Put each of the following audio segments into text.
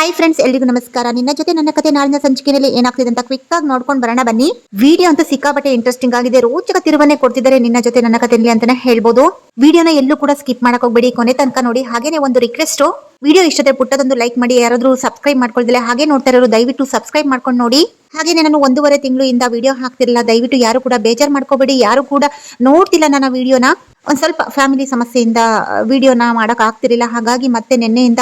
Hi friends, ಎಲ್ರಿಗೂ ನಮಸ್ಕಾರ. ನಿನ್ನ ಜೊತೆ ನನ್ನ ಕತೆ ನಾಳಿನ ಸಂಚಿಕೆಯಲ್ಲಿ ಏನಾಗ್ತಿದೆ ಅಂತ ಕ್ವಿಕ್ ಆಗಿ ನೋಡ್ಕೊಂಡು ಬರೋಣ ಬನ್ನಿ. ವಿಡಿಯೋ ಅಂತೂ ಸಿಕ್ಕಾಪಟ್ಟೆ ಇಂಟ್ರೆಸ್ಟಿಂಗ್ ಆಗಿದೆ. ರೋಚಕ ತಿರುವನ್ನೇ ಕೊಡ್ತಿದ್ದಾರೆ ನಿನ್ನ ಜೊತೆ ನನ್ನ ಕಥೆಯಲ್ಲಿ ಅಂತಾನೆ ಹೇಳ್ಬೋದು. ವಿಡಿಯೋನ ಎಲ್ಲೂ ಕೂಡ ಸ್ಕಿಪ್ ಮಾಡಕ್ ಹೋಗ್ಬೇಡಿ, ಕೊನೆ ತನಕ ನೋಡಿ. ಹಾಗೇನೆ ಒಂದು ರಿಕ್ವೆಸ್ಟ್, ವಿಡಿಯೋ ಇಷ್ಟದ ಪುಟ್ಟದೊಂದು ಲೈಕ್ ಮಾಡಿ. ಯಾರಾದ್ರೂ ಸಬ್ಸ್ಕ್ರೈಬ್ ಮಾಡ್ಕೊಳ್ದಿಲ್ಲ ಹಾಗೆ ನೋಡ್ತಾ ಇರೋರು ದಯವಿಟ್ಟು ಸಬ್ಸ್ಕ್ರೈಬ್ ಮಾಡ್ಕೊಂಡು ನೋಡಿ. ಹಾಗೇನೆ ನಾನು 1.5 ತಿಂಗಳಿಂದ ವಿಡಿಯೋ ಹಾಕ್ತಿರಲಿಲ್ಲ, ದಯವಿಟ್ಟು ಯಾರು ಕೂಡ ಬೇಜಾರು ಮಾಡ್ಕೋಬೇಡಿ. ಯಾರು ಕೂಡ ನೋಡ್ತಿಲ್ಲ ನನ್ನ ವಿಡಿಯೋನ. ಒಂದ್ ಸ್ವಲ್ಪ ಫ್ಯಾಮಿಲಿ ಸಮಸ್ಯೆಯಿಂದ ವಿಡಿಯೋನ ಮಾಡಕ್ ಆಗ್ತಿರ್ಲಿಲ್ಲ, ಹಾಗಾಗಿ ಮತ್ತೆ ನಿನ್ನೆಯಿಂದ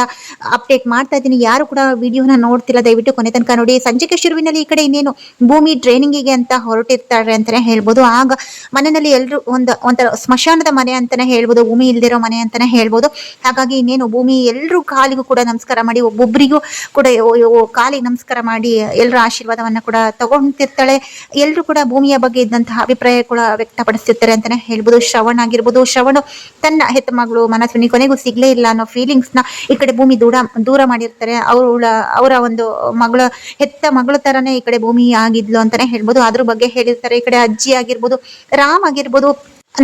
ಅಪ್ಡೇಟ್ ಮಾಡ್ತಾ ಇದ್ದೀನಿ. ಯಾರು ಕೂಡ ವಿಡಿಯೋನ ನೋಡ್ತಿಲ್ಲ ದಯವಿಟ್ಟು ಕೊನೆ ತನಕ ನೋಡಿ. ಸಂಚಿಕೆ ಶುರುವಿನಲ್ಲಿ ಈ ಕಡೆ ಇನ್ನೇನು ಭೂಮಿ ಟ್ರೈನಿಂಗಿಗೆ ಅಂತ ಹೊರಟಿರ್ತಾರೆ ಅಂತಾನೆ ಹೇಳ್ಬೋದು. ಆಗ ಮನೆಯಲ್ಲಿ ಎಲ್ರು ಒಂಥರ ಸ್ಮಶಾನದ ಮನೆ ಅಂತಾನೆ ಹೇಳ್ಬೋದು, ಭೂಮಿ ಇಲ್ದಿರೋ ಮನೆ ಅಂತಾನೆ ಹೇಳ್ಬೋದು. ಹಾಗಾಗಿ ಇನ್ನೇನು ಭೂಮಿ ಎಲ್ರು ಕಾಲಿಗೂ ಕೂಡ ನಮಸ್ಕಾರ ಮಾಡಿ, ಒಬ್ಬೊಬ್ಬರಿಗೂ ಕೂಡ ಕಾಲಿಗೆ ನಮಸ್ಕಾರ ಮಾಡಿ ಎಲ್ಲರ ಆಶೀರ್ವಾದವನ್ನ ಕೂಡ ತಗೊಂತಿರ್ತಾಳೆ. ಎಲ್ರು ಕೂಡ ಭೂಮಿಯ ಬಗ್ಗೆ ಇದ್ದಂತಹ ಅಭಿಪ್ರಾಯ ಕೂಡ ವ್ಯಕ್ತಪಡಿಸ್ತಿರ್ತಾರೆ ಅಂತಾನೆ ಹೇಳ್ಬೋದು. ಶ್ರವಣ್ ತನ್ನ ಹೆತ್ತ ಮಗಳು ಮನಸ್ವಿನಿ ಕೊನೆಗೂ ಸಿಗ್ಲೇ ಇಲ್ಲ ಅನ್ನೋ ಫೀಲಿಂಗ್ಸ್ ನ ಈ ಕಡೆ ಭೂಮಿ ದೂರ ಮಾಡಿರ್ತಾರೆ. ಅವರ ಒಂದು ಹೆತ್ತ ಮಗಳ ತರನೇ ಈ ಕಡೆ ಭೂಮಿ ಆಗಿದ್ಲು ಅಂತಾನೆ ಹೇಳ್ಬೋದು. ಅದ್ರ ಬಗ್ಗೆ ಹೇಳಿರ್ತಾರೆ. ಈ ಕಡೆ ಅಜ್ಜಿ ಆಗಿರ್ಬೋದು, ರಾಮ್ ಆಗಿರ್ಬೋದು,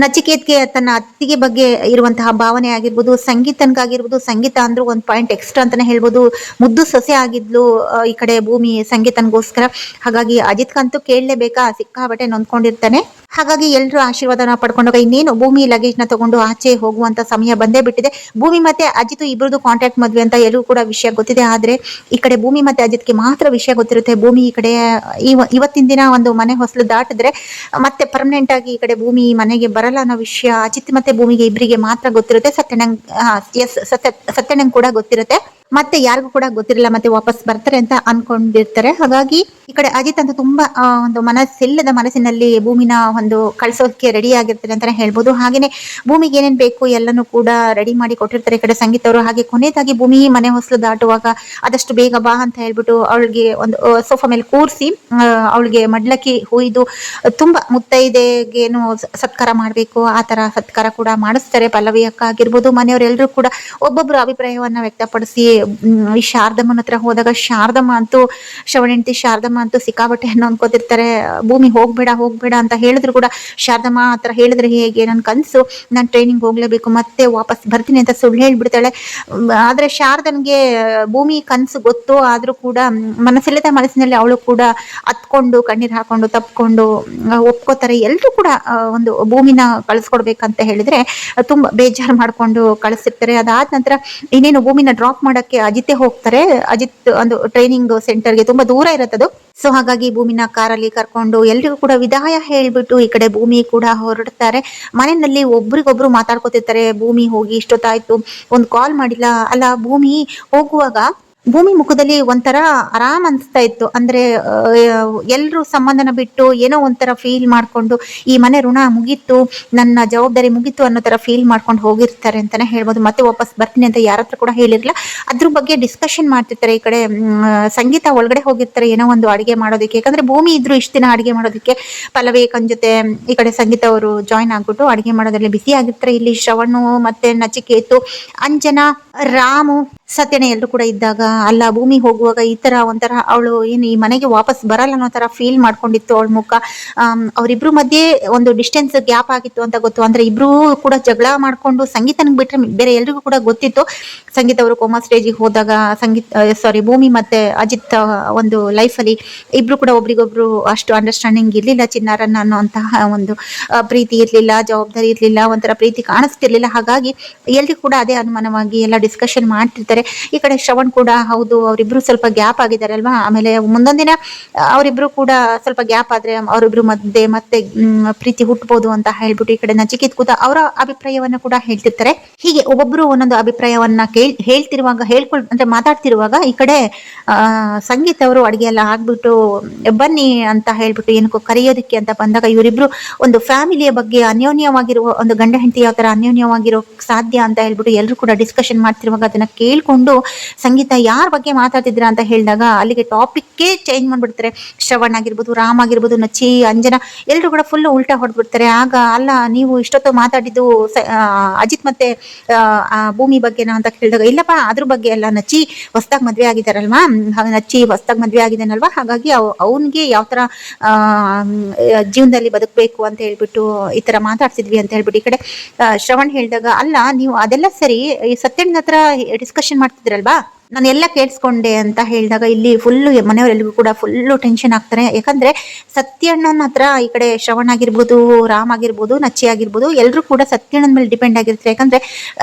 ನಚಿಕೇತ್ಗೆ ತನ್ನ ಅತ್ತಿಗೆ ಬಗ್ಗೆ ಇರುವಂತಹ ಭಾವನೆ ಆಗಿರ್ಬೋದು, ಸಂಗೀತನ್ಗಾಗಿರ್ಬೋದು. ಸಂಗೀತ ಅಂದ್ರೂ ಒಂದು ಪಾಯಿಂಟ್ ಎಕ್ಸ್ಟ್ರಾ ಅಂತಾನೆ ಹೇಳ್ಬೋದು. ಮುದ್ದು ಸೊಸೆ ಆಗಿದ್ಲು ಈ ಕಡೆ ಭೂಮಿ ಸಂಗೀತನ್ಗೋಸ್ಕರ. ಹಾಗಾಗಿ ಅಜಿತ್ಗಂತೂ ಕೇಳಲೇಬೇಕಾ, ಸಿಕ್ಕಾಬಟ್ಟೆ ನೊಂದ್ಕೊಂಡಿರ್ತಾನೆ. ಹಾಗಾಗಿ ಎಲ್ರು ಆಶೀರ್ವಾದನ ಪಡ್ಕೊಂಡಾಗ ಇನ್ನೇನು ಭೂಮಿ ಲಗೇಜ್ ನ ತಗೊಂಡು ಆಚೆ ಹೋಗುವಂತ ಸಮಯ ಬಂದೇ ಬಿಟ್ಟಿದೆ. ಭೂಮಿ ಮತ್ತೆ ಅಜಿತ್ ಇಬ್ಬರದು ಕಾಂಟ್ಯಾಕ್ಟ್ ಮದ್ವೆ ಅಂತ ಎಲ್ಲರೂ ಕೂಡ ವಿಷಯ ಗೊತ್ತಿದೆ. ಆದ್ರೆ ಈ ಕಡೆ ಭೂಮಿ ಮತ್ತೆ ಅಜಿತ್ಗೆ ಮಾತ್ರ ವಿಷಯ ಗೊತ್ತಿರುತ್ತೆ. ಭೂಮಿ ಈ ಕಡೆ ಇವತ್ತಿನ ದಿನ ಒಂದು ಮನೆ ಹೊಸಲು ದಾಟಿದ್ರೆ ಮತ್ತೆ ಪರ್ಮನೆಂಟ್ ಆಗಿ ಈ ಕಡೆ ಭೂಮಿ ಮನೆಗೆ ಬರಲ್ಲ ಅನ್ನೋ ವಿಷಯ ಅಜಿತ್ ಮತ್ತೆ ಭೂಮಿಗೆ ಇಬ್ಬರಿಗೆ ಮಾತ್ರ ಗೊತ್ತಿರುತ್ತೆ. ಸತ್ಯನಂಗ್ ಕೂಡ ಗೊತ್ತಿರುತ್ತೆ. ಮತ್ತೆ ಯಾರಿಗೂ ಕೂಡ ಗೊತ್ತಿರಲ್ಲ, ಮತ್ತೆ ವಾಪಸ್ ಬರ್ತಾರೆ ಅಂತ ಅನ್ಕೊಂಡಿರ್ತಾರೆ. ಹಾಗಾಗಿ ಈ ಕಡೆ ಅಜಿತ್ ಅಂತ ತುಂಬಾ ಒಂದು ಮನಸ್ಸಿಲ್ಲದ ಮನಸ್ಸಿನಲ್ಲಿ ಭೂಮಿನ ಒಂದು ಕಳ್ಸೋದಕ್ಕೆ ರೆಡಿ ಆಗಿರ್ತಾರೆ ಅಂತಾನೆ ಹೇಳ್ಬೋದು. ಹಾಗೇನೆ ಭೂಮಿಗೆ ಏನೇನ್ ಬೇಕು ಎಲ್ಲಾನು ಕೂಡ ರೆಡಿ ಮಾಡಿ ಕೊಟ್ಟಿರ್ತಾರೆ ಈ ಕಡೆ ಸಂಗೀತ ಅವರು. ಹಾಗೆ ಕೊನೆಯದಾಗಿ ಭೂಮಿ ಮನೆ ಹೊಸಲು ದಾಟುವಾಗ ಆದಷ್ಟು ಬೇಗ ಬಾ ಅಂತ ಹೇಳ್ಬಿಟ್ಟು ಅವಳಿಗೆ ಒಂದು ಸೋಫಾ ಮೇಲೆ ಕೂರಿಸಿ ಅವಳಿಗೆ ಮಡ್ಲಕ್ಕಿ ಹುಯ್ದು ತುಂಬಾ ಮುತ್ತೈದೆಗೇನು ಸತ್ಕಾರ ಮಾಡ್ಬೇಕು ಆ ತರ ಸತ್ಕಾರ ಕೂಡ ಮಾಡಿಸ್ತಾರೆ. ಪಲ್ಲವಿ ಅಕ್ಕ ಆಗಿರ್ಬೋದು, ಮನೆಯವರೆಲ್ಲರೂ ಕೂಡ ಒಬ್ಬೊಬ್ರು ಅಭಿಪ್ರಾಯವನ್ನ ವ್ಯಕ್ತಪಡಿಸಿ ಈ ಶಾರದಮ್ಮನ ಹತ್ರ ಹೋದಾಗ ಶಾರದಮ್ಮ ಅಂತೂ ಶ್ರವಣೆಂಟಿ ಶಾರದಮ್ಮ ಅಂತೂ ಸಿಕ್ಕಾಬಟ್ಟೆ ಅನ್ಕೋತಿರ್ತಾರೆ. ಭೂಮಿ ಹೋಗ್ಬೇಡ ಅಂತ ಹೇಳಿದ್ರು ಕೂಡ ಶಾರದಮ್ಮ ಹತ್ರ ಹೇಳಿದ್ರೆ ಹೇಗೆ, ನನ್ ಕನ್ಸು ನಾನು ಟ್ರೈನಿಂಗ್ ಹೋಗ್ಲೇಬೇಕು ಮತ್ತೆ ವಾಪಸ್ ಬರ್ತೀನಿ ಅಂತ ಸುಳ್ಳು ಹೇಳ್ಬಿಡ್ತಾಳೆ. ಆದ್ರೆ ಶಾರದನ್ಗೆ ಭೂಮಿ ಕನ್ಸು ಗೊತ್ತು, ಆದ್ರೂ ಕೂಡ ಮನಸ್ಸಿಲ್ಲದ ಮನಸ್ಸಿನಲ್ಲಿ ಅವಳು ಕೂಡ ಹತ್ಕೊಂಡು ಕಣ್ಣೀರ್ ಹಾಕೊಂಡು ತಪ್ಕೊಂಡು ಒಪ್ಕೋತಾರೆ. ಎಲ್ರು ಕೂಡ ಒಂದು ಭೂಮಿನ ಕಳಿಸ್ಕೊಡ್ಬೇಕಂತ ಹೇಳಿದ್ರೆ ತುಂಬಾ ಬೇಜಾರು ಮಾಡ್ಕೊಂಡು ಕಳಿಸಿರ್ತಾರೆ. ಅದಾದ ನಂತರ ಇನ್ನೇನು ಭೂಮಿನ ಡ್ರಾಪ್ ಮಾಡಕ್ಕೆ ಅಜಿತ್ ಹೋಗ್ತಾರೆ. ಅಜಿತ್ ಒಂದು ಟ್ರೈನಿಂಗ್ ಸೆಂಟರ್ಗೆ ತುಂಬಾ ದೂರ ಇರತ್ತದು. ಸೊ ಹಾಗಾಗಿ ಭೂಮಿನ ಕಾರಲ್ಲಿ ಕರ್ಕೊಂಡು ಎಲ್ರಿಗೂ ಕೂಡ ವಿದಾಯ ಹೇಳ್ಬಿಟ್ಟು ಈ ಕಡೆ ಭೂಮಿ ಕೂಡ ಹೊರಡ್ತಾರೆ. ಮನೆಯಲ್ಲಿ ಒಬ್ರಿಗೊಬ್ರು ಮಾತಾಡ್ಕೊತಿರ್ತಾರೆ. ಭೂಮಿ ಹೋಗಿ ಇಷ್ಟೊತ್ತಾಯ್ತು, ಒಂದು ಕಾಲ್ ಮಾಡಿಲ್ಲ. ಅಲ್ಲ, ಭೂಮಿ ಹೋಗುವಾಗ ಭೂಮಿ ಮುಖದಲ್ಲಿ ಒಂಥರ ಆರಾಮ್ ಅನ್ಸ್ತಾ ಇತ್ತು. ಅಂದ್ರೆ ಎಲ್ರು ಸಂಬಂಧನ ಬಿಟ್ಟು ಏನೋ ಒಂಥರ ಫೀಲ್ ಮಾಡ್ಕೊಂಡು ಈ ಮನೆ ಋಣ ಮುಗೀತು, ನನ್ನ ಜವಾಬ್ದಾರಿ ಮುಗೀತು ಅನ್ನೋ ತರ ಫೀಲ್ ಮಾಡ್ಕೊಂಡು ಹೋಗಿರ್ತಾರೆ ಅಂತಾನೆ ಹೇಳ್ಬೋದು. ಮತ್ತೆ ವಾಪಸ್ ಬರ್ತೀನಿ ಅಂತ ಯಾರ ಹತ್ರ ಕೂಡ ಹೇಳಿರ್ಲಿಲ್ಲ. ಅದ್ರ ಬಗ್ಗೆ ಡಿಸ್ಕಷನ್ ಮಾಡ್ತಿರ್ತಾರೆ. ಈ ಕಡೆ ಸಂಗೀತ ಒಳಗಡೆ ಹೋಗಿರ್ತಾರೆ ಏನೋ ಒಂದು ಅಡಿಗೆ ಮಾಡೋದಕ್ಕೆ. ಯಾಕಂದ್ರೆ ಭೂಮಿ ಇದ್ರು ಇಷ್ಟ ದಿನ ಅಡಿಗೆ ಮಾಡೋದಕ್ಕೆ ಪಲ್ಲವಿ ಅಕ್ಕನ ಜೊತೆ ಈ ಕಡೆ ಸಂಗೀತ ಅವರು ಜಾಯ್ನ್ ಆಗ್ಬಿಟ್ಟು ಅಡಿಗೆ ಮಾಡೋದ್ರಲ್ಲಿ ಬಿಸಿ ಆಗಿರ್ತಾರೆ. ಇಲ್ಲಿ ಶ್ರವಣು ಮತ್ತೆ ನಚಿಕೇತು, ಅಂಜನಾ, ರಾಮು, ಸತ್ಯನ ಎಲ್ರು ಕೂಡ ಇದ್ದಾಗ ಅಲ್ಲ ಭೂಮಿ ಹೋಗುವಾಗ ಈ ತರ ಒಂಥರ ಅವಳು ಏನು ಈ ಮನೆಗೆ ವಾಪಸ್ ಬರಲ್ಲ ಅನ್ನೋ ತರ ಫೀಲ್ ಮಾಡ್ಕೊಂಡಿತ್ತು ಅವಳ ಮುಖ. ಅವರಿಬ್ರು ಮಧ್ಯೆ ಒಂದು ಡಿಸ್ಟೆನ್ಸ್ ಗ್ಯಾಪ್ ಆಗಿತ್ತು ಅಂತ ಗೊತ್ತು. ಅಂದ್ರೆ ಇಬ್ರು ಕೂಡ ಜಗಳ ಮಾಡ್ಕೊಂಡು ಸಂಗೀತನಿಗೆ ಬಿಟ್ರೆ ಬೇರೆ ಎಲ್ರಿಗೂ ಕೂಡ ಗೊತ್ತಿತ್ತು. ಸಂಗೀತ ಅವರು ಕೋಮಾ ಸ್ಟೇಜಿಗೆ ಹೋದಾಗ ಭೂಮಿ ಮತ್ತೆ ಅಜಿತ್ ಒಂದು ಲೈಫಲ್ಲಿ ಇಬ್ರು ಕೂಡ ಒಬ್ರಿಗೊಬ್ರು ಅಷ್ಟು ಅಂಡರ್ಸ್ಟ್ಯಾಂಡಿಂಗ್ ಇರ್ಲಿಲ್ಲ. ಚಿನ್ನಾರನ್ನ ಅನ್ನೋಂತಹ ಒಂದು ಪ್ರೀತಿ ಇರ್ಲಿಲ್ಲ, ಜವಾಬ್ದಾರಿ ಇರ್ಲಿಲ್ಲ, ಒಂಥರ ಪ್ರೀತಿ ಕಾಣಿಸ್ತಿರ್ಲಿಲ್ಲ. ಹಾಗಾಗಿ ಎಲ್ರಿಗೂ ಕೂಡ ಅದೇ ಅನುಮಾನವಾಗಿ ಎಲ್ಲ ಡಿಸ್ಕಷನ್ ಮಾಡ್ತಿರ್ತಾರೆ. ಈ ಕಡೆ ಶ್ರವಣ್ ಕೂಡ ಹೌದು ಅವರಿಬ್ರು ಸ್ವಲ್ಪ ಗ್ಯಾಪ್ ಆಗಿದ್ದಾರೆ ಅಲ್ವಾ, ಆಮೇಲೆ ಮುಂದೊಂದಿನ ಅವರಿಬ್ರು ಕೂಡ ಸ್ವಲ್ಪ ಗ್ಯಾಪ್ ಆದ್ರೆ ಅವರಿಬ್ರು ಮಧ್ಯೆ ಮತ್ತೆ ಪ್ರೀತಿ ಹುಟ್ಟಬಹುದು ಅಂತ ಹೇಳ್ಬಿಟ್ಟು ಈ ಕಡೆ ನಚಿಕೇತ್ ಕೂಡ ಅವರ ಅಭಿಪ್ರಾಯವನ್ನ ಕೂಡ ಹೇಳ್ತಿರ್ತಾರೆ. ಹೀಗೆ ಒಬ್ಬೊಬ್ರು ಒಂದೊಂದು ಅಭಿಪ್ರಾಯವನ್ನ ಅಂದ್ರೆ ಮಾತಾಡ್ತಿರುವಾಗ ಈ ಕಡೆ ಸಂಗೀತ ಅವರು ಅಡಿಗೆ ಎಲ್ಲ ಆಗ್ಬಿಟ್ಟು ಬನ್ನಿ ಅಂತ ಹೇಳ್ಬಿಟ್ಟು ಏನಕ್ಕೋ ಕರೆಯೋದಕ್ಕೆ ಅಂತ ಬಂದಾಗ ಇವರಿಬ್ರು ಒಂದು ಫ್ಯಾಮಿಲಿಯ ಬಗ್ಗೆ ಅನ್ಯೋನ್ಯವಾಗಿರುವ ಒಂದು ಗಂಡ ಹೆಂಡತಿ ಯಾವ ತರ ಅನ್ಯೋನ್ಯವಾಗಿರೋ ಸಾಧ್ಯ ಅಂತ ಹೇಳ್ಬಿಟ್ಟು ಎಲ್ಲರೂ ಕೂಡ ಡಿಸ್ಕಷನ್ ಮಾಡ್ತಿರುವಾಗ ಅದನ್ನ ಕೇಳ್ಕೊಂಡು ಸಂಗೀತ ಯಾರ ಬಗ್ಗೆ ಮಾತಾಡ್ತಿದ್ರ ಅಂತ ಹೇಳಿದಾಗ ಅಲ್ಲಿಗೆ ಟಾಪಿಕ್ಗೆ ಚೇಂಜ್ ಮಾಡ್ಬಿಡ್ತಾರೆ. ಶ್ರವಣ್ ಆಗಿರ್ಬೋದು, ರಾಮ್ ಆಗಿರ್ಬೋದು, ನಚ್ಚಿ, ಅಂಜನಾ ಎಲ್ಲರೂ ಕೂಡ ಫುಲ್ ಉಲ್ಟಾ ಹೊಡ್ಬಿಡ್ತಾರೆ. ಆಗ ಅಲ್ಲ ನೀವು ಇಷ್ಟೊತ್ತು ಮಾತಾಡಿದ್ದು ಅಜಿತ್ ಮತ್ತೆ ಭೂಮಿ ಬಗ್ಗೆನಾ ಅಂತ ಕೇಳಿದಾಗ ಇಲ್ಲಪ್ಪ ಅದ್ರ ಬಗ್ಗೆ ಎಲ್ಲ, ನಚ್ಚಿ ಹೊಸದಾಗಿ ಮದ್ವೆ ಆಗಿದಾರಲ್ವಾ, ನಚ್ಚಿ ಹೊಸದಾಗಿ ಮದ್ವೆ ಆಗಿದ್ದಾನಲ್ವಾ, ಹಾಗಾಗಿ ಅವನ್ಗೆ ಯಾವ ತರ ಜೀವನದಲ್ಲಿ ಬದುಕಬೇಕು ಅಂತ ಹೇಳ್ಬಿಟ್ಟು ಈ ತರ ಮಾತಾಡ್ತಿದ್ವಿ ಅಂತ ಹೇಳ್ಬಿಟ್ಟು ಈ ಕಡೆ ಶ್ರವಣ್ ಹೇಳಿದಾಗ ಅಲ್ಲ ನೀವು ಅದೆಲ್ಲ ಸರಿ, ಈ ಸತ್ಯಣ್ಣ ಹತ್ರ ಡಿಸ್ಕಷನ್ ಮಾಡ್ತಿದ್ರಲ್ವಾ, ನಾನು ಎಲ್ಲ ಕೇಳಿಸ್ಕೊಂಡೆ ಅಂತ ಹೇಳಿದಾಗ ಇಲ್ಲಿ ಫುಲ್ಲು ಮನೆಯವರೆಲ್ಲರಿಗೂ ಕೂಡ ಫುಲ್ಲು ಟೆನ್ಷನ್ ಆಗ್ತಾರೆ. ಯಾಕಂದ್ರೆ ಸತ್ಯಣ್ಣನ ಹತ್ರ ಈ ಕಡೆ ಶ್ರವಣ್ ಆಗಿರ್ಬೋದು, ರಾಮ್ ಆಗಿರ್ಬೋದು, ನಚ್ಚಿ ಆಗಿರ್ಬೋದು, ಎಲ್ಲರೂ ಕೂಡ ಸತ್ಯಣ್ಣನ ಮೇಲೆ ಡಿಪೆಂಡ್ ಆಗಿರ್ತಾರೆ. ಯಾಕಂದ್ರೆ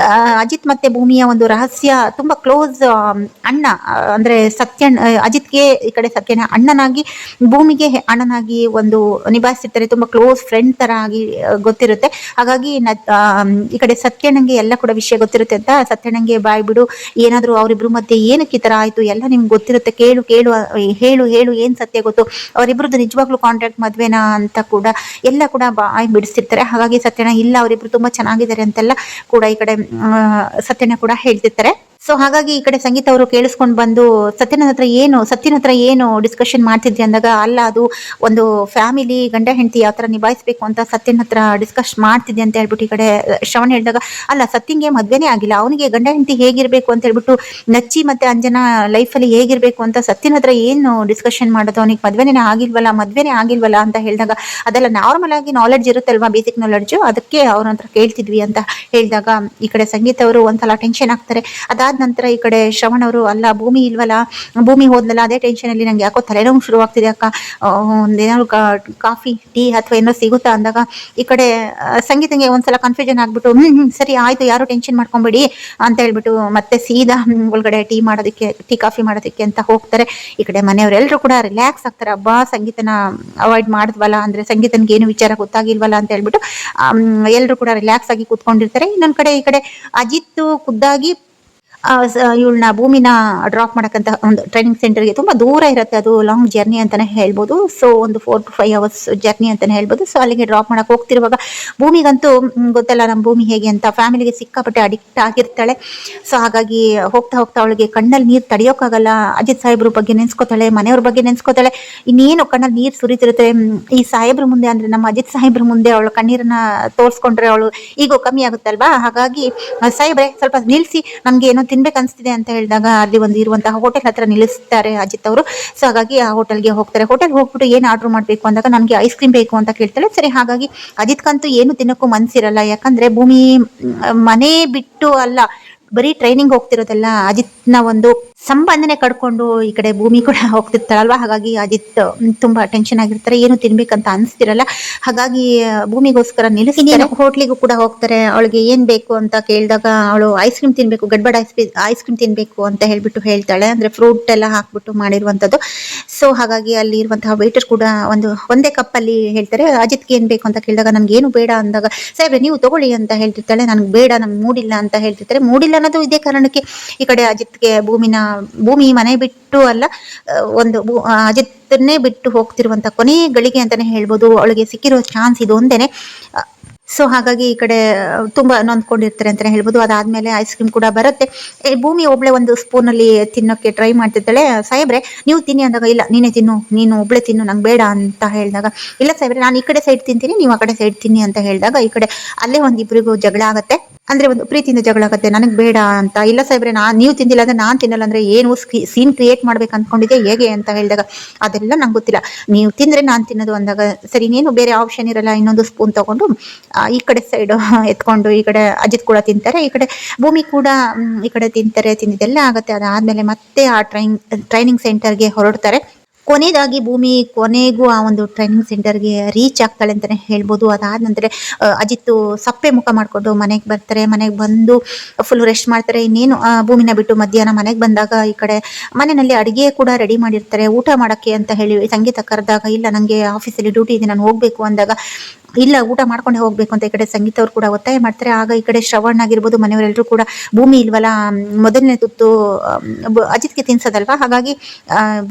ಅಜಿತ್ ಮತ್ತೆ ಭೂಮಿಯ ಒಂದು ರಹಸ್ಯ ತುಂಬಾ ಕ್ಲೋಸ್. ಅಣ್ಣ ಅಂದ್ರೆ ಅಜಿತ್ಗೆ ಈ ಕಡೆ ಸತ್ಯನ ಅಣ್ಣನಾಗಿ, ಭೂಮಿಗೆ ಅಣ್ಣನಾಗಿ ಒಂದು ನಿಭಾಯಿಸಿರ್ತಾರೆ. ತುಂಬಾ ಕ್ಲೋಸ್ ಫ್ರೆಂಡ್ ತರ ಆಗಿ ಗೊತ್ತಿರುತ್ತೆ. ಹಾಗಾಗಿ ಈ ಕಡೆ ಸತ್ಯಣ್ಣಂಗೆ ಎಲ್ಲ ಕೂಡ ವಿಷಯ ಗೊತ್ತಿರುತ್ತೆ ಅಂತ ಸತ್ಯಣ್ಣಂಗೆ ಬಾಯ್ ಬಿಡು, ಏನಾದ್ರು ಅವರಿಬ್ರು ಮಧ್ಯೆ ಏನಕ್ಕೆ ಈ ತರ ಆಯ್ತು ಎಲ್ಲ ನಿಮ್ಗೆ ಗೊತ್ತಿರುತ್ತೆ, ಕೇಳು ಕೇಳು ಹೇಳು ಹೇಳು ಏನ್ ಸತ್ಯ ಗೊತ್ತು, ಅವರಿಬ್ರದ್ದು ನಿಜವಾಗ್ಲೂ ಕಾಂಟ್ರಾಕ್ಟ್ ಮದ್ವೆನಾ ಅಂತ ಕೂಡ ಎಲ್ಲ ಕೂಡ ಬಾಯ್ ಬಿಡಿಸಿರ್ತಾರೆ. ಹಾಗಾಗಿ ಸತ್ಯಣ್ಣ ಇಲ್ಲ ಅವರಿಬ್ರು ತುಂಬಾ ಚೆನ್ನಾಗಿದ್ದಾರೆ ಅಂತೆಲ್ಲ ಕೂಡ ಈ ಕಡೆ ಸತ್ಯಣ್ಣ ಕೂಡ ಹೇಳ್ತಿರ್ತಾರೆ. ಸೊ ಹಾಗಾಗಿ ಈ ಕಡೆ ಸಂಗೀತ ಅವರು ಕೇಳಿಸ್ಕೊಂಡು ಬಂದು ಸತ್ಯನ ಹತ್ರ ಏನು ಡಿಸ್ಕಷನ್ ಮಾಡ್ತಿದ್ರಿ ಅಂದಾಗ, ಅಲ್ಲ ಅದು ಒಂದು ಫ್ಯಾಮಿಲಿ ಗಂಡ ಹೆಂಡತಿ ಯಾವ ತರ ನಿಭಾಯಿಸ್ಬೇಕು ಅಂತ ಸತ್ಯನ ಹತ್ರ ಡಿಸ್ಕಸ್ ಮಾಡ್ತಿದ್ದೆ ಅಂತ ಹೇಳ್ಬಿಟ್ಟು ಈ ಕಡೆ ಶ್ರವಣ್ ಹೇಳಿದಾಗ, ಅಲ್ಲ ಸತ್ಯಂಗೆ ಮದ್ವೆನೇ ಆಗಿಲ್ಲ, ಅವನಿಗೆ ಗಂಡ ಹೆಂಡತಿ ಹೇಗಿರ್ಬೇಕು ಅಂತ ಹೇಳ್ಬಿಟ್ಟು ನಚ್ಚಿ ಮತ್ತೆ ಅಂಜನಾ ಲೈಫಲ್ಲಿ ಹೇಗಿರ್ಬೇಕು ಅಂತ ಸತ್ಯನ ಹತ್ರ ಏನು ಡಿಸ್ಕಷನ್ ಮಾಡೋದು, ಅವನಿಗೆ ಮದ್ವೆನೇ ಆಗಿಲ್ವಲ್ಲ ಅಂತ ಹೇಳಿದಾಗ, ಅದೆಲ್ಲ ನಾರ್ಮಲ್ ಆಗಿ ನಾಲೆಡ್ಜ್ ಇರುತ್ತಲ್ವಾ, ಬೇಸಿಕ್ ನಾಲೆಡ್ಜ್, ಅದಕ್ಕೆ ಅವ್ರ ಹತ್ರ ಕೇಳ್ತಿದ್ವಿ ಅಂತ ಹೇಳಿದಾಗ ಈ ಕಡೆ ಸಂಗೀತ ಅವರು ಒಂದ್ಸಲ ಟೆನ್ಷನ್ ಆಗ್ತಾರೆ. ಅದಾದ ನಂತರ ಈ ಕಡೆ ಶ್ರವಣ್ ಅವರು, ಅಲ್ಲ ಭೂಮಿ ಇಲ್ವಲ್ಲ, ಭೂಮಿ ಹೋದ್ಲಲ್ಲ, ಅದೇ ಟೆನ್ಷನ್ ಅಲ್ಲಿ ನಂಗೆ ಯಾಕೋ ತಲೆನೋವು ಶುರು ಆಗ್ತಿದೆ ಅಕ್ಕ, ಒಂದೇನಾದ್ರು ಕಾಫಿ ಟೀ ಅಥವಾ ಏನೋ ಸಿಗುತ್ತಾ ಅಂದಾಗ ಈ ಕಡೆ ಸಂಗೀತಂಗೆ ಒಂದ್ಸಲ ಕನ್ಫ್ಯೂಷನ್ ಆಗ್ಬಿಟ್ಟು ಸರಿ ಆಯ್ತು ಯಾರು ಟೆನ್ಷನ್ ಮಾಡ್ಕೊಂಬೇಡಿ ಅಂತ ಹೇಳ್ಬಿಟ್ಟು ಮತ್ತೆ ಸೀದಾ ಒಳಗಡೆ ಟೀ ಕಾಫಿ ಮಾಡೋದಕ್ಕೆ ಅಂತ ಹೋಗ್ತಾರೆ. ಈ ಕಡೆ ಮನೆಯವರೆಲ್ಲರೂ ಕೂಡ ರಿಲ್ಯಾಕ್ಸ್ ಆಗ್ತಾರೆ. ಹಬ್ಬ ಸಂಗೀತನ ಅವಾಯ್ಡ್ ಮಾಡಿದ್ವಲ್ಲ, ಅಂದ್ರೆ ಸಂಗೀತನ್ಗೆ ಏನು ವಿಚಾರ ಗೊತ್ತಾಗಿಲ್ವಲ್ಲ ಅಂತ ಹೇಳ್ಬಿಟ್ಟು ಎಲ್ಲರೂ ಕೂಡ ರಿಲ್ಯಾಕ್ಸ್ ಆಗಿ ಕೂತ್ಕೊಂಡಿರ್ತಾರೆ. ಇನ್ನೊಂದ್ ಕಡೆ ಈ ಕಡೆ ಅಜಿತ್ ಖುದ್ದಾಗಿ ಇವಳನ್ನ ಭೂಮಿನ ಡ್ರಾಪ್ ಮಾಡಕ್ಕಂತ ಒಂದು ಟ್ರೈನಿಂಗ್ ಸೆಂಟರ್ಗೆ, ತುಂಬಾ ದೂರ ಇರುತ್ತೆ, ಅದು ಲಾಂಗ್ ಜರ್ನಿ ಅಂತಾನೆ ಹೇಳ್ಬೋದು. ಸೊ ಒಂದು 4 to 5 hours ಜರ್ನಿ ಅಂತಾನೆ ಹೇಳ್ಬೋದು. ಸೊ ಅಲ್ಲಿಗೆ ಡ್ರಾಪ್ ಮಾಡಕ್ ಹೋಗ್ತಿರುವಾಗ ಭೂಮಿಗಂತೂ ಗೊತ್ತಲ್ಲ ನಮ್ಮ ಭೂಮಿ ಹೇಗೆ ಅಂತ, ಫ್ಯಾಮಿಲಿಗೆ ಸಿಕ್ಕಾಪಟ್ಟೆ ಅಡಿಕ್ಟ್ ಆಗಿರ್ತಾಳೆ. ಸೊ ಹಾಗಾಗಿ ಹೋಗ್ತಾ ಹೋಗ್ತಾ ಅವಳಿಗೆ ಕಣ್ಣಲ್ಲಿ ನೀರು ತಡೆಯೋಕ್ಕಾಗಲ್ಲ. ಅಜಿತ್ ಸಾಹೇಬ್ರ ಬಗ್ಗೆ ನೆನ್ಸ್ಕೋತಾಳೆ, ಮನೆಯವ್ರ ಬಗ್ಗೆ ನೆನ್ಸ್ಕೋತಾಳೆ, ಇನ್ನೇನು ಕಣ್ಣಲ್ಲಿ ನೀರು ಸುರಿತಿರುತ್ತೆ. ಈ ಸಾಹೇಬ್ರ ಮುಂದೆ ಅಂದ್ರೆ ನಮ್ಮ ಅಜಿತ್ ಸಾಹೇಬ್ರ ಮುಂದೆ ಅವಳು ಕಣ್ಣೀರನ್ನ ತೋರ್ಸ್ಕೊಂಡ್ರೆ ಅವಳು ಈಗೋ ಕಮ್ಮಿ ಆಗುತ್ತಲ್ವಾ. ಹಾಗಾಗಿ ಸಾಹೇಬ್ರೆ ಸ್ವಲ್ಪ ನಿಲ್ಸಿ, ನಮ್ಗೆ ಏನೋ ತಿನ್ಬೇಕು ಅನ್ಸ್ತಿದೆ ಅಂತ ಹೇಳಿದಾಗ ಅಲ್ಲಿ ಒಂದು ಇರುವಂತಹ ಹೋಟೆಲ್ ಹತ್ರ ನಿಲ್ಲಿಸ್ತಾರೆ ಅಜಿತ್ ಅವರು. ಸೊ ಹಾಗಾಗಿ ಆ ಹೋಟೆಲ್ಗೆ ಹೋಗ್ತಾರೆ. ಹೋಟೆಲ್ಗೆ ಹೋಗ್ಬಿಟ್ಟು ಏನ್ ಆರ್ಡರ್ ಮಾಡ್ಬೇಕು ಅಂದಾಗ ನನಗೆ ಐಸ್ ಕ್ರೀಮ್ ಬೇಕು ಅಂತ ಕೇಳ್ತಾಳೆ. ಸರಿ, ಹಾಗಾಗಿ ಅಜಿತ್ಕಂತೂ ಏನು ತಿನ್ನಕ್ಕೂ ಮನ್ಸಿರಲ್ಲ. ಯಾಕಂದ್ರೆ ಭೂಮಿ ಮನೆ ಬಿಟ್ಟು ಅಲ್ಲ, ಬರೀ ಟ್ರೈನಿಂಗ್ ಹೋಗ್ತಿರೋದಲ್ಲ, ಅಜಿತ್ನ ಒಂದು ಸಂಬಂಧನೆ ಕಡ್ಕೊಂಡು ಈ ಕಡೆ ಭೂಮಿ ಕೂಡ ಹೋಗ್ತಿರ್ತಾಳಲ್ವಾ. ಹಾಗಾಗಿ ಅಜಿತ್ ತುಂಬಾ ಟೆನ್ಷನ್ ಆಗಿರ್ತಾರೆ, ಏನು ತಿನ್ಬೇಕಂತ ಅನ್ಸ್ತಿರಲ್ಲ. ಹಾಗಾಗಿ ಭೂಮಿಗೋಸ್ಕರ ನಿಲ್ಲಿಸ್ತಾರೆ. ಹೋಟ್ಲಿಗೂ ಕೂಡ ಹೋಗ್ತಾರೆ. ಅವಳಿಗೆ ಏನ್ ಬೇಕು ಅಂತ ಕೇಳಿದಾಗ ಅವಳು ಐಸ್ ಕ್ರೀಮ್ ತಿನ್ಬೇಕು, ಗಡ್ಬಡ್ ಐಸ್ ಕ್ರೀಮ್ ತಿನ್ಬೇಕು ಅಂತ ಹೇಳ್ಬಿಟ್ಟು ಹೇಳ್ತಾಳೆ. ಅಂದ್ರೆ ಫ್ರೂಟ್ ಎಲ್ಲ ಹಾಕ್ಬಿಟ್ಟು ಮಾಡಿರುವಂತದ್ದು. ಸೊ ಹಾಗಾಗಿ ಅಲ್ಲಿ ಇರುವಂತಹ ವೇಟರ್ ಕೂಡ ಒಂದೇ ಕಪ್ ಅಲ್ಲಿ ಹೇಳ್ತಾರೆ, ಅಜಿತ್ಗೆ ಏನ್ ಬೇಕು ಅಂತ ಕೇಳಿದಾಗ ನನ್ಗೆ ಏನು ಬೇಡ ಅಂದಾಗ, ಸಾಹೇಬ್ರೆ ನೀವು ತಗೊಳ್ಳಿ ಅಂತ ಹೇಳ್ತಿರ್ತಾಳೆ. ನನ್ಗೆ ಬೇಡ, ನನ್ಗೆ ಮೂಡಿಲ್ಲ ಅಂತ ಹೇಳ್ತಿರ್ತಾರೆ. ಮೂಡಿಲ್ಲ ಅನ್ನೋದು ಇದೇ ಕಾರಣಕ್ಕೆ ಈ ಕಡೆ ಅಜಿತ್ಗೆ ಭೂಮಿ ಮನೆ ಬಿಟ್ಟು ಅಲ್ಲ, ಒಂದು ಅಜಿತ್ನೇ ಬಿಟ್ಟು ಹೋಗ್ತಿರುವಂತ ಕೊನೆ ಗಳಿಗೆ ಅಂತಾನೆ ಹೇಳ್ಬೋದು. ಅವಳಿಗೆ ಸಿಕ್ಕಿರೋ ಚಾನ್ಸ್ ಇದು ಒಂದೇನೆ. ಸೊ ಹಾಗಾಗಿ ಈ ಕಡೆ ತುಂಬಾ ನೊಂದ್ಕೊಂಡಿರ್ತಾರೆ ಅಂತಾನೆ ಹೇಳ್ಬೋದು. ಅದಾದ್ಮೇಲೆ ಐಸ್ ಕ್ರೀಮ್ ಕೂಡ ಬರುತ್ತೆ. ಭೂಮಿ ಒಬ್ಳೆ ಒಂದು ಸ್ಪೂನ್ ಅಲ್ಲಿ ತಿನ್ನೋಕೆ ಟ್ರೈ ಮಾಡ್ತಿರ್ತಾಳೆ. ಸಾಹೇಬ್ರೆ ನೀವು ತಿನ್ನಿ ಅಂದಾಗ, ಇಲ್ಲ ನೀನೇ ತಿನ್ನು, ನೀನು ಒಬ್ಳೆ ತಿನ್ನು, ನಂಗೆ ಬೇಡ ಅಂತ ಹೇಳಿದಾಗ, ಇಲ್ಲ ಸಾಹೇಬ್ರೆ ನಾನು ಈ ಕಡೆ ಸೈಡ್ ತಿಂತೀನಿ, ನೀವು ಆ ಕಡೆ ಸೈಡ್ ತಿನ್ನಿ ಅಂತ ಹೇಳಿದಾಗ ಈ ಕಡೆ ಅಲ್ಲೇ ಒಂದಿಬ್ರಿಗೂ ಜಗಳ ಆಗತ್ತೆ. ಅಂದ್ರೆ ಒಂದು ಪ್ರೀತಿಯಿಂದ ಜಗಳ ಆಗುತ್ತೆ, ನನಗ್ ಬೇಡ ಅಂತ. ಇಲ್ಲ ಸಾಹೇಬ್ರೆ ನೀವು ತಿಂದಿಲ್ಲ ಅಂದ್ರೆ ನಾನ್ ತಿನ್ನಲ್ಲ, ಅಂದ್ರೆ ಏನು ಸೀನ್ ಕ್ರಿಯೇಟ್ ಮಾಡ್ಬೇಕು ಅನ್ಕೊಂಡಿದ್ದೆ ಹೇಗೆ ಅಂತ ಹೇಳಿದಾಗ, ಅದೆಲ್ಲ ನಂಗೆ ಗೊತ್ತಿಲ್ಲ, ನೀವು ತಿಂದ್ರೆ ನಾನ್ ತಿನ್ನೋದು ಅಂದಾಗ, ಸರಿ ನೀನು ಬೇರೆ ಆಪ್ಷನ್ ಇರಲ್ಲ, ಇನ್ನೊಂದು ಸ್ಪೂನ್ ತಗೊಂಡು ಈ ಕಡೆ ಸೈಡ್ ಎತ್ಕೊಂಡು ಈ ಕಡೆ ಅಜಿತ್ ಕೂಡ ತಿಂತಾರೆ, ಈ ಕಡೆ ಭೂಮಿ ಕೂಡ ಈ ಕಡೆ ತಿಂದಿದ್ದೆಲ್ಲ ಆಗತ್ತೆ. ಅದಾದ್ಮೇಲೆ ಮತ್ತೆ ಆ ಟ್ರೈನಿಂಗ್ ಸೆಂಟರ್ಗೆ ಹೊರಡ್ತಾರೆ. ಕೊನೆಯದಾಗಿ ಭೂಮಿ ಕೊನೆಗೂ ಆ ಒಂದು ಟ್ರೈನಿಂಗ್ ಸೆಂಟರ್ಗೆ ರೀಚ್ ಆಗ್ತಾಳೆ ಅಂತಾನೆ ಹೇಳ್ಬೋದು. ಅದಾದ ನಂತರ ಅಜಿತ್ ಸಪ್ಪೆ ಮುಖ ಮಾಡ್ಕೊಂಡು ಮನೆಗೆ ಬರ್ತಾರೆ. ಮನೆಗೆ ಬಂದು ಫುಲ್ ರೆಸ್ಟ್ ಮಾಡ್ತಾರೆ. ಇನ್ನೇನು ಭೂಮಿನ ಬಿಟ್ಟು ಮಧ್ಯಾಹ್ನ ಮನೆಗೆ ಬಂದಾಗ ಈ ಕಡೆ ಮನೆಯಲ್ಲಿ ಅಡಿಗೆ ಕೂಡ ರೆಡಿ ಮಾಡಿರ್ತಾರೆ ಊಟ ಮಾಡಕ್ಕೆ ಅಂತ ಹೇಳಿ ಸಂಗೀತ ಕರೆದಾಗ, ಇಲ್ಲ ನಂಗೆ ಆಫೀಸಲ್ಲಿ ಡ್ಯೂಟಿ ಇದೆ, ನಾನು ಹೋಗ್ಬೇಕು ಅಂದಾಗ, ಇಲ್ಲ ಊಟ ಮಾಡ್ಕೊಂಡೆ ಹೋಗ್ಬೇಕು ಅಂತ ಈ ಕಡೆ ಸಂಗೀತ ಅವ್ರು ಕೂಡ ಒತ್ತಾಯ ಮಾಡ್ತಾರೆ. ಆಗ ಈ ಕಡೆ ಶ್ರವಣ್ ಆಗಿರ್ಬೋದು, ಮನೆಯವರೆಲ್ಲರೂ ಕೂಡ ಭೂಮಿ ಇಲ್ವಲ್ಲ, ಮೊದಲನೇ ತುತ್ತು ಅಜಿತ್ಗೆ ತಿನ್ಸೋದಲ್ವಾ, ಹಾಗಾಗಿ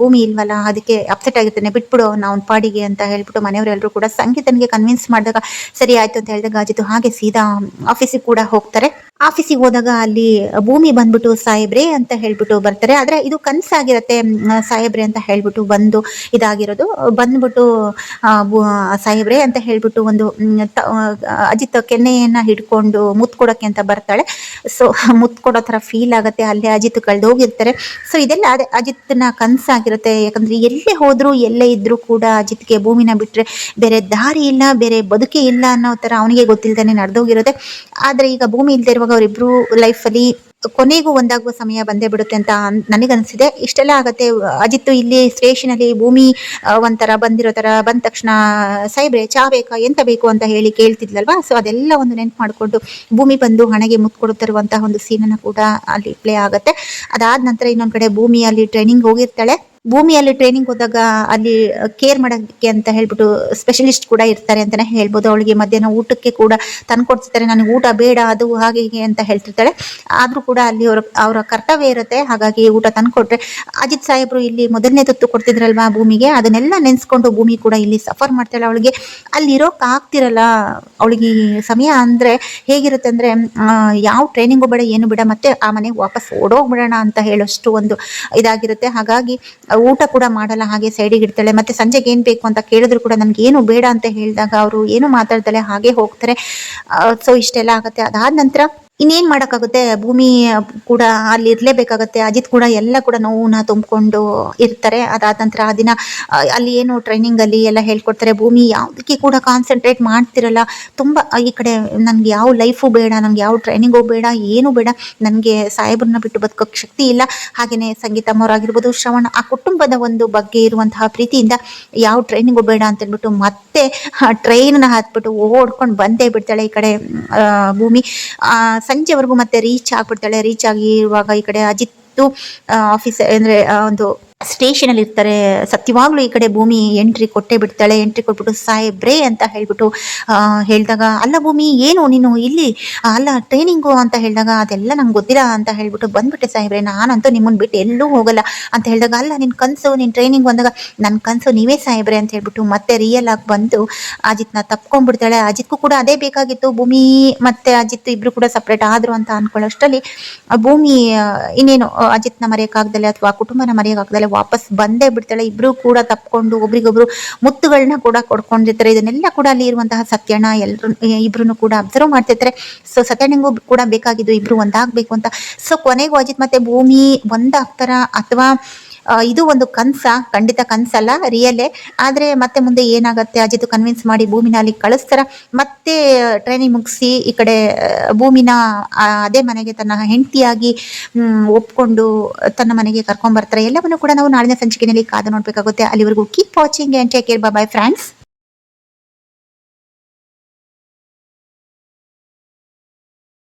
ಭೂಮಿ ಇಲ್ವಲ್ಲ, ಅದಕ್ಕೆ ಅಪ್ಸೆಟ್ ಆಗಿರ್ತಾನೆ, ಬಿಟ್ಬಿಡು ನಾವು ಪಾಡಿಗೆ ಅಂತ ಹೇಳ್ಬಿಟ್ಟು ಮನೆಯವರೆಲ್ಲರೂ ಕೂಡ ಸಂಗೀತನಿಗೆ ಕನ್ವಿನ್ಸ್ ಮಾಡಿದಾಗ ಸರಿ ಆಯ್ತು ಅಂತ ಹೇಳಿದಾಗ ಅಜಿತ್ ಹಾಗೆ ಸೀದಾ ಆಫೀಸಿಗೆ ಕೂಡ ಹೋಗ್ತಾರೆ. ಆಫೀಸಿಗೆ ಹೋದಾಗ ಅಲ್ಲಿ ಭೂಮಿ ಬಂದ್ಬಿಟ್ಟು ಸಾಹೇಬ್ರೆ ಅಂತ ಹೇಳ್ಬಿಟ್ಟು ಬರ್ತಾರೆ. ಆದ್ರೆ ಇದು ಕನ್ಸಾಗಿರತ್ತೆ, ಸಾಹೇಬ್ರೆ ಅಂತ ಹೇಳ್ಬಿಟ್ಟು ಬಂದು ಇದಾಗಿರೋದು. ಬಂದ್ಬಿಟ್ಟು ಸಾಹೇಬ್ರೆ ಅಂತ ಹೇಳ್ಬಿಟ್ಟು ಒಂದು ಅಜಿತ್ ಕೆನ್ನೆಯನ್ನ ಹಿಡ್ಕೊಂಡು ಮುತ್ ಕೊಡಕ್ಕೆ ಅಂತ ಬರ್ತಾಳೆ. ಸೊ ಮುತ್ ಕೊಡೋ ತರ ಫೀಲ್ ಆಗತ್ತೆ. ಅಲ್ಲೇ ಅಜಿತ್ ಕಳ್ದೋಗಿರ್ತಾರೆ. ಸೊ ಇದೆಲ್ಲ ಅದೇ ಅಜಿತ್ನ ಕನ್ಸಾಗಿರುತ್ತೆ. ಯಾಕಂದ್ರೆ ಎಲ್ಲೇ ಹೋದ್ರು ಎಲ್ಲೇ ಇದ್ರು ಕೂಡ ಅಜಿತ್ಗೆ ಭೂಮಿನ ಬಿಟ್ರೆ ಬೇರೆ ದಾರಿ ಇಲ್ಲ, ಬೇರೆ ಬದುಕೇ ಇಲ್ಲ ಅನ್ನೋ ತರ ಅವನಿಗೆ ಗೊತ್ತಿಲ್ದೇನೆ ನಡೆದೋಗಿರುತ್ತೆ. ಆದ್ರೆ ಈಗ ಭೂಮಿ ಇಲ್ದೇ ಇರುವಾಗ ಅವರಿಬ್ರು ಲೈಫಲ್ಲಿ ಕೊನೆಗೂ ಒಂದಾಗುವ ಸಮಯ ಬಂದೇ ಬಿಡುತ್ತೆ ಅಂತ ನನಗನ್ಸಿದೆ. ಇಷ್ಟೆಲ್ಲ ಆಗತ್ತೆ. ಅಜಿತ್ ಇಲ್ಲಿ ಸ್ಟೇಷನ್ ಅಲ್ಲಿ ಭೂಮಿ ಒಂಥರ ಬಂದಿರೋ ತರ ಬಂದ ತಕ್ಷಣ ಸಾಹೇಬ್ರೆ ಚಾ ಬೇಕಾ ಎಂತ ಬೇಕು ಅಂತ ಹೇಳಿ ಕೇಳ್ತಿದ್ಲಲ್ವಾ. ಸೊ ಅದೆಲ್ಲ ಒಂದು ನೆನ್ಪು ಮಾಡ್ಕೊಂಡು ಭೂಮಿ ಬಂದು ಹಣೆಗೆ ಮುತ್ತು ಕೊಡುತ್ತಿರುವಂತಹ ಒಂದು ಸೀನನ್ನ ಕೂಡ ಅಲ್ಲಿ ಪ್ಲೇ ಆಗತ್ತೆ. ಅದಾದ ನಂತರ ಇನ್ನೊಂದ್ ಕಡೆ ಭೂಮಿ ಅಲ್ಲಿ ಟ್ರೈನಿಂಗ್ ಹೋಗಿರ್ತಾಳೆ. ಭೂಮಿಯಲ್ಲಿ ಟ್ರೈನಿಂಗ್ ಹೋದಾಗ ಅಲ್ಲಿ ಕೇರ್ ಮಾಡೋದಕ್ಕೆ ಅಂತ ಹೇಳ್ಬಿಟ್ಟು ಸ್ಪೆಷಲಿಸ್ಟ್ ಕೂಡ ಇರ್ತಾರೆ ಅಂತಾನೆ ಹೇಳ್ಬೋದು. ಅವಳಿಗೆ ಮಧ್ಯಾಹ್ನ ಊಟಕ್ಕೆ ಕೂಡ ತಂದ್ಕೊಡ್ತಿರ್ತಾರೆ. ನನಗೆ ಊಟ ಬೇಡ ಅದು ಹಾಗೆ ಹೀಗೆ ಅಂತ ಹೇಳ್ತಿರ್ತಾಳೆ. ಆದ್ರೂ ಕೂಡ ಅಲ್ಲಿ ಅವರ ಕರ್ತವ್ಯ ಇರುತ್ತೆ. ಹಾಗಾಗಿ ಊಟ ತಂದ್ಕೊಟ್ರೆ ಅಜಿತ್ ಸಾಹೇಬ್ರು ಇಲ್ಲಿ ಮೊದಲನೇ ತುತ್ತು ಕೊಡ್ತಿದ್ರಲ್ವಾ ಭೂಮಿಗೆ, ಅದನ್ನೆಲ್ಲ ನೆನ್ಸ್ಕೊಂಡು ಭೂಮಿ ಕೂಡ ಇಲ್ಲಿ ಸಫರ್ ಮಾಡ್ತಾಳೆ. ಅವಳಿಗೆ ಅಲ್ಲಿ ಇರೋಕ್ ಆಗ್ತಿರಲ್ಲ. ಅವಳಿಗೆ ಸಮಯ ಅಂದ್ರೆ ಹೇಗಿರುತ್ತೆ ಅಂದ್ರೆ ಯಾವ ಟ್ರೈನಿಂಗು ಬೇಡ ಏನು ಬೇಡ, ಮತ್ತೆ ಆ ಮನೆಗೆ ವಾಪಸ್ ಓಡೋಗ್ಬಿಡೋಣ ಅಂತ ಹೇಳೋಷ್ಟು ಒಂದು ಇದಾಗಿರುತ್ತೆ. ಹಾಗಾಗಿ ಊಟ ಕೂಡ ಮಾಡಲ್ಲ, ಹಾಗೆ ಸೈಡಿಗೆ ಇಡ್ತಾಳೆ. ಮತ್ತೆ ಸಂಜೆಗೆ ಏನ್ ಬೇಕು ಅಂತ ಕೇಳಿದ್ರು ಕೂಡ ನನ್ಗೆ ಏನು ಬೇಡ ಅಂತ ಹೇಳಿದಾಗ ಅವರು ಏನು ಮಾತಾಡ್ತಾಳೆ ಹಾಗೆ ಹೋಗ್ತಾರೆ. ಸೊ ಇಷ್ಟೆಲ್ಲ ಆಗತ್ತೆ. ಅದಾದ ನಂತರ ಇನ್ನೇನ್ ಮಾಡಕ್ಕಾಗುತ್ತೆ, ಭೂಮಿ ಕೂಡ ಅಲ್ಲಿ ಇರ್ಲೇಬೇಕಾಗತ್ತೆ. ಅಜಿತ್ ಕೂಡ ಎಲ್ಲ ಕೂಡ ನೋವನ್ನ ತುಂಬಿಕೊಂಡು ಇರ್ತಾರೆ. ಅದಾದ ನಂತರ ಆ ದಿನ ಅಲ್ಲಿ ಏನು ಟ್ರೈನಿಂಗ್ ಅಲ್ಲಿ ಎಲ್ಲ ಹೇಳ್ಕೊಡ್ತಾರೆ. ಭೂಮಿ ಯಾವ್ದಕ್ಕೆ ಕೂಡ ಕಾನ್ಸಂಟ್ರೇಟ್ ಮಾಡ್ತಿರಲ್ಲ. ತುಂಬಾ ಈ ಕಡೆ ನನ್ಗೆ ಯಾವ ಲೈಫು ಬೇಡ, ನನ್ಗೆ ಯಾವ ಟ್ರೈನಿಂಗು ಬೇಡ, ಏನು ಬೇಡ, ನನ್ಗೆ ಸಾಹೇಬ್ರನ್ನ ಬಿಟ್ಟು ಬದುಕೋಕ್ ಶಕ್ತಿ ಇಲ್ಲ. ಹಾಗೇನೆ ಸಂಗೀತಮ್ಮವರಾಗಿರ್ಬೋದು, ಶ್ರವಣ, ಆ ಕುಟುಂಬದ ಒಂದು ಬಗ್ಗೆ ಇರುವಂತಹ ಪ್ರೀತಿಯಿಂದ ಯಾವ ಟ್ರೈನಿಂಗು ಬೇಡ ಅಂತ ಹೇಳ್ಬಿಟ್ಟು ಮತ್ತೆ ಟ್ರೈನ್ ಹತ್ಬಿಟ್ಟು ಓಡ್ಕೊಂಡು ಬಂದೇ ಬಿಡ್ತಾಳೆ ಈ ಕಡೆ ಭೂಮಿ. ಸಂಜೆವರೆಗೂ ಮತ್ತೆ ರೀಚ್ ಆಗ್ಬಿಡ್ತಾಳೆ. ರೀಚ್ ಆಗಿರುವಾಗ ಈ ಕಡೆ ಅಜಿತ್ ಆಫೀಸ್ ಅಂದ್ರೆ ಒಂದು ಸ್ಟೇಷನ್ ಅಲ್ಲಿ ಇರ್ತಾರೆ. ಸತ್ಯವಾಗ್ಲೂ ಈ ಕಡೆ ಭೂಮಿ ಎಂಟ್ರಿ ಕೊಟ್ಟೆ ಬಿಡ್ತಾಳೆ. ಎಂಟ್ರಿ ಕೊಟ್ಬಿಟ್ಟು ಸಾಹೇಬ್ರೇ ಅಂತ ಹೇಳ್ಬಿಟ್ಟು ಹೇಳಿದಾಗ, ಅಲ್ಲ ಭೂಮಿ ಏನು ನೀನು ಇಲ್ಲಿ, ಅಲ್ಲ ಟ್ರೈನಿಂಗು ಅಂತ ಹೇಳಿದಾಗ, ಅದೆಲ್ಲ ನಂಗೆ ಗೊತ್ತಿಲ್ಲ ಅಂತ ಹೇಳ್ಬಿಟ್ಟು ಬಂದ್ಬಿಟ್ಟೆ ಸಾಹೇಬ್ರೆ, ನಾನಂತೂ ನಿಮ್ಮನ್ನ ಬಿಟ್ಟು ಎಲ್ಲೂ ಹೋಗಲ್ಲ ಅಂತ ಹೇಳಿದಾಗ, ಅಲ್ಲ ನಿನ್ ಕನ್ಸು ನಿನ್ ಟ್ರೈನಿಂಗ್ ಬಂದಾಗ ನನ್ನ ಕನ್ಸು ನೀವೇ ಸಾಹೇಬ್ರೆ ಅಂತ ಹೇಳ್ಬಿಟ್ಟು ಮತ್ತೆ ರಿಯಲ್ ಆಗಿ ಬಂದು ಅಜಿತ್ನ ತಪ್ಕೊಂಡ್ಬಿಡ್ತಾಳೆ. ಅಜಿತ್ಗೂ ಕೂಡ ಅದೇ ಬೇಕಾಗಿತ್ತು. ಭೂಮಿ ಮತ್ತೆ ಅಜಿತ್ ಇಬ್ರು ಕೂಡ ಸಪ್ರೇಟ್ ಆದ್ರು ಅಂತ ಅನ್ಕೊಳ್ಳೋಷ್ಟರಲ್ಲಿ ಭೂಮಿ ಇನ್ನೇನು ಅಜಿತ್ನ ಮರೆಯಕ್ಕಾಗ್ದಲೆ ಅಥವಾ ಕುಟುಂಬನ ಮರೆಯಕ್ಕಾಗ್ದಲೆ ವಾಪಸ್ ಬಂದೇ ಬಿಡ್ತಾಳೆ. ಇಬ್ರು ಕೂಡ ತಪ್ಕೊಂಡು ಒಬ್ರಿಗೊಬ್ರು ಮುತ್ತುಗಳನ್ನ ಕೂಡ ಕೊಡ್ಕೊಂಡಿರ್ತಾರೆ. ಇದನ್ನೆಲ್ಲ ಕೂಡ ಅಲ್ಲಿ ಇರುವಂತಹ ಸತ್ಯಣ್ಣ ಇಬ್ರು ಕೂಡ ಅಬ್ಸರ್ವ್ ಮಾಡ್ತಿರ್ತಾರೆ. ಸೊ ಸತ್ಯಣ್ಣಂಗೂ ಕೂಡ ಬೇಕಾಗಿದ್ದು ಇಬ್ರು ಒಂದಾಗ್ಬೇಕು ಅಂತ. ಸೊ ಕೊನೆಗೂ ಅಜಿತ್ ಮತ್ತೆ ಭೂಮಿ ಒಂದಾಗ್ತಾರ ಅಥವಾ ಇದು ಒಂದು ಕನ್ಸ? ಖಂಡಿತ ಕನ್ಸಲ್ಲ, ರಿಯಲೇ. ಆದ್ರೆ ಮತ್ತೆ ಮುಂದೆ ಏನಾಗತ್ತೆ, ಅಜಿತ್ ಕನ್ವಿನ್ಸ್ ಮಾಡಿ ಭೂಮಿನ ಅಲ್ಲಿ ಕಳಿಸ್ತಾರ. ಮತ್ತೆ ಟ್ರೈನಿಂಗ್ ಮುಗಿಸಿ ಈ ಕಡೆ ಭೂಮಿನ ಅದೇ ಮನೆಗೆ ತನ್ನ ಹೆಂಡತಿಯಾಗಿ ಒಪ್ಕೊಂಡು ತನ್ನ ಮನೆಗೆ ಕರ್ಕೊಂಡ್ ಬರ್ತಾರೆ. ಎಲ್ಲವನ್ನು ಕೂಡ ನಾವು ನಾಳಿನ ಸಂಚಿಕೆಯಲ್ಲಿ ಕಾದು ನೋಡ್ಬೇಕಾಗುತ್ತೆ. ಅಲ್ಲಿವರೆಗೂ keep watching and take care. By friends.